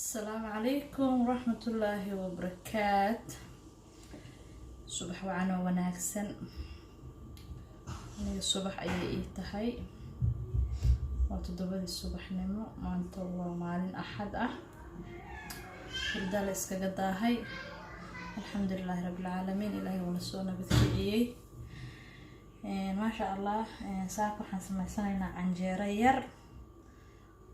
السلام عليكم ورحمة الله وبركاته. صبح وعنا وناكسن الصبح أي تهي وتدبر الصبح نمو ما أنت ومالين أحد الدال إسكجداهي. الحمد لله رب العالمين إلهي ونسونا بثقيه ما شاء الله. ساكو حنسمع سنة عنجيرة ير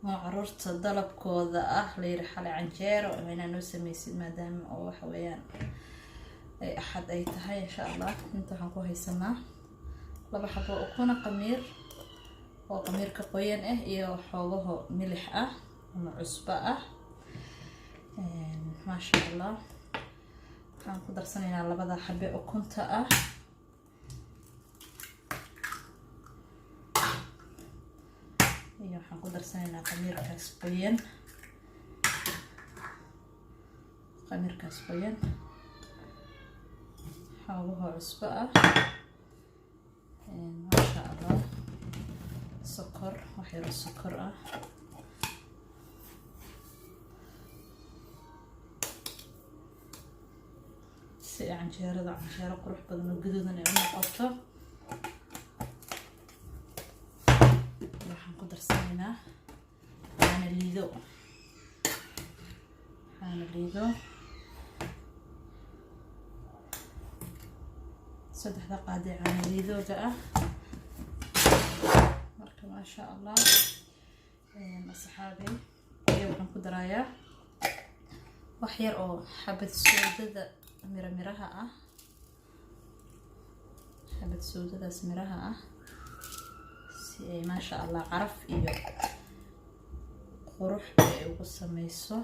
وعرورت ضلب كوذا ليري حالي عنجيرة وإنا نسميسي مادام أو حويان أي أحد أي تهي إن شاء الله. انتو حنكو هيسنا لبا حبو أكونا قمير وقمير كقوين إيو حوضه ملح ومعصبة ما شاء الله. حنكو درسانينا لبدا حبي أكونتا iyo waxaan ku darsanaynaa qamiirkaas qoyan xawlaha cusbo masha Allah. sokor wax yar sokor si canjeerada qurux badan oo gaduudan ay u noqoto. waxaan ku darsanaynaa caano liido saddexda qaadi caano liidooga marka ma sha Allah. asxaabi waxaan ku darayaa wax yar oo xabad soodada miraha xabad soodadaas miraha ما شاء الله عرف iyo qurux ay ugu sameyso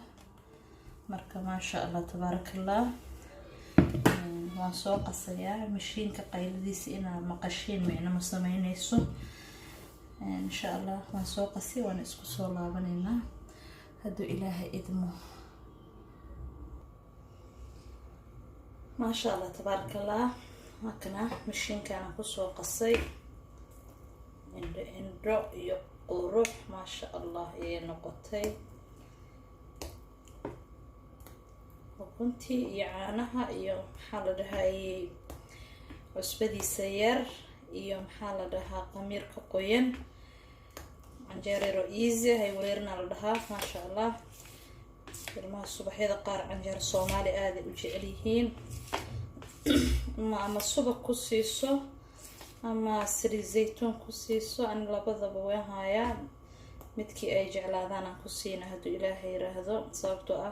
marka ma sha Allah tabarakallah. waan soo qasayaa mashiinka qayladiisa inaa maqashiin meena ma sameynayso in sha Allah. waan soo qasi waan isku soo laabaneynaa haduu Ilaahay idmo. ما شاء الله تبارك الله. markana mashiinkan ku soo qasay indho iyo qurux ما شاء الله ay noqotay. ukuntii iyo caanaha iyo maxaa la dhahay cusbadiisa yar iyo maxaa la dhahaa qamiirka qoyan canjeero easy hay wareerna la dhahaa ما شاء الله. ilmaha subaxyada qaar canjeero Soomaali aad u jecel yihiin ama subag ku siiso ama saliid zeytuun ku siiso aan labadaba way hayaan midkii ay jeclaadaan aan ku siina haduu Ilaahay yiraahdo. sababtoo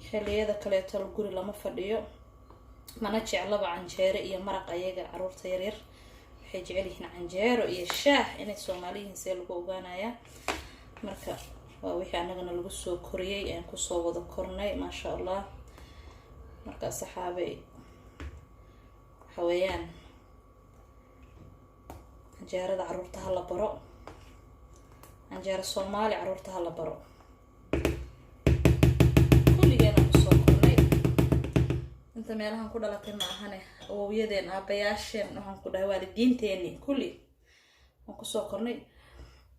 xilliyada kale tal guri lama fadhiyo mana jeclaba canjeero iyo maraq. ayaga caruurta yar yar waxay jecel yihiin canjeero iyo shaah inay Soomaaliyiin si lagu ogaanaya. marka waa wixii anagana lagu soo koriyay aan ku soo wada kornay ما شاء الله. marka saxaabay حويان canjeerada caruurta hala baro canjeero Soomaali caruurta hala baro kulligeena ku soo kornay inta meelahan ku dhalatay ma ahane awowyadeen aabayaasheen waxaan ku dhahay waalidiinteeni kulli waan ku soo kornay.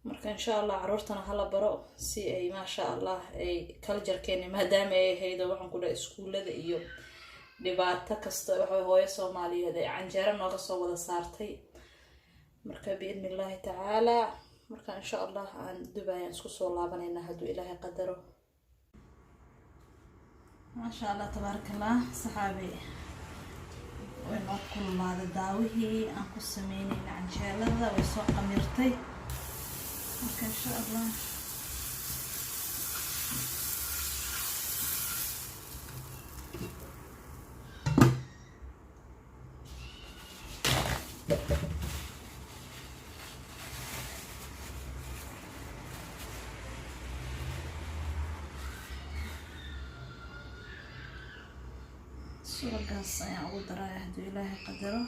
marka insha Allah caruurtana hala baro si ay ma sha Allah ay culture-keena maadaama ay haydo waxaan ku dhahay iskuulada iyo dhibaato kasta waxa hooyo Soomaaliyeed ay canjeero nooga soo wada saartay. marka باذن الله تعالى marka insha Allah aan dubayaan isku soo laabanayna haduu Ilaahay qadaro. ما شاء الله تبارك الله. صحابي وين اكل هذا داوي aan ku sameeyay canjeelada way soo qamirtay marka insha Allah suugaas ayaan ugu darayaa haduu Ilaahay qadaro.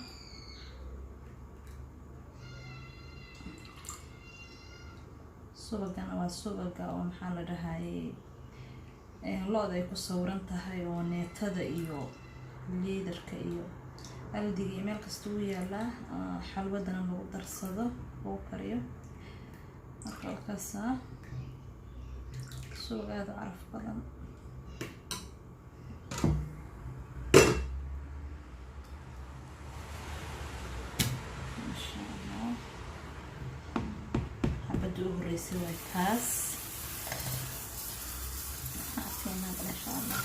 suugana waa suuga oo maxaa la dhahay looda ay ku sawiran tahay oo neetada iyo liidarka iyo aldiga meel kasta uu yaala xalwadana lagu darsado oo kariyo. marka halkaas suugaada caraf badan horreysay way taas afkeenaad insha allah.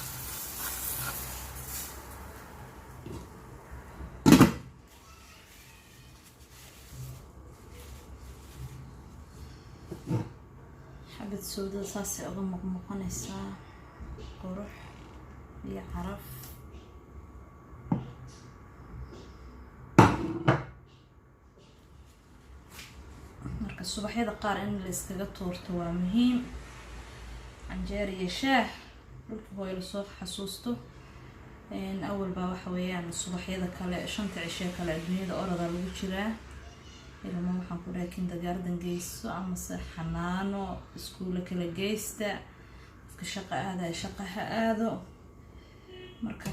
xabad soodada saasay uga muuqanaysaa qurux iyo caraf. marka subaxyada qaar in la iskaga tuurto waa muhiim. canjeer iyo shaah dhulka hooyo lasoo xasuusto. awal baa waxa weeyaan subaxyada kale 5 cisho kale adduunyada orada lagu jiraa. ilmo waxaan ku dhahay kindergarten geyso ama se xanaano iskuul kala geysta. qofka shaqo aada shaqaha aado. marka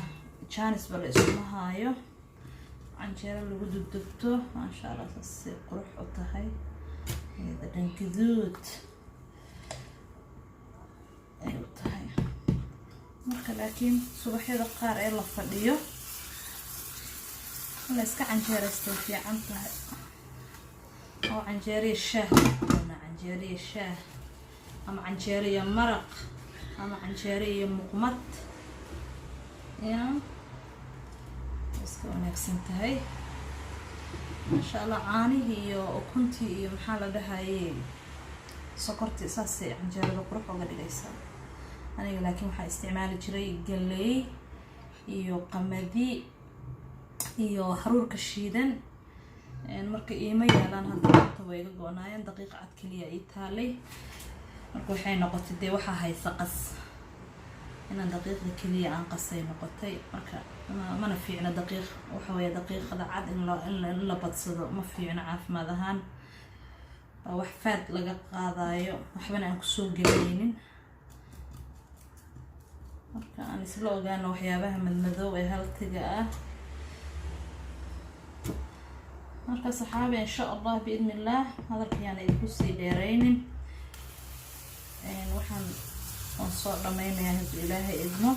jaanis bal isma haayo. canjeero lagu dubdubto maasha Allah si qurux u tahay. dhadhan gaduud ay u tahay. marka laakiin subaxyada qaar ee la fadhiyo la iska canjeeraysto fiican tahay. oo canjeeriyo shaah ama canjeeriyo shaah ama canjeeriyo maraq ama canjeeriyo muqmad ya iska wanaagsan tahay. maasha Allah caanihi iyo ukuntii iyo maxaa la dhahayay sokortii saasay canjeerada qurux uga dhigaysaa. aniga laakiin waxaa isticmaali jiray galley iyo qamadi iyo haruurka shiidan. marka iima yaalaan hadda maanta way iga go'naayeen daqiiqa cad kaliya ii taalay. marka waxay noqotay dee waxaa haysa qas inaan daqiiqda kaliya aan qasay noqotay. marka mana fiicna daqiiq waxa weeye daqiiqada cad in la badsado ma fiicna caafimaad ahaan. wax faad laga qaadayo waxbana aan kusoo gelaynin. marka aan isla ogaano waxyaabaha madmadow ee haltiga ah. marka saxaabi insha Allah biidnillah hadalkayaan idinku sii dheeraynin. waxaan soo dhameynayaa haddii Ilaahay idmo.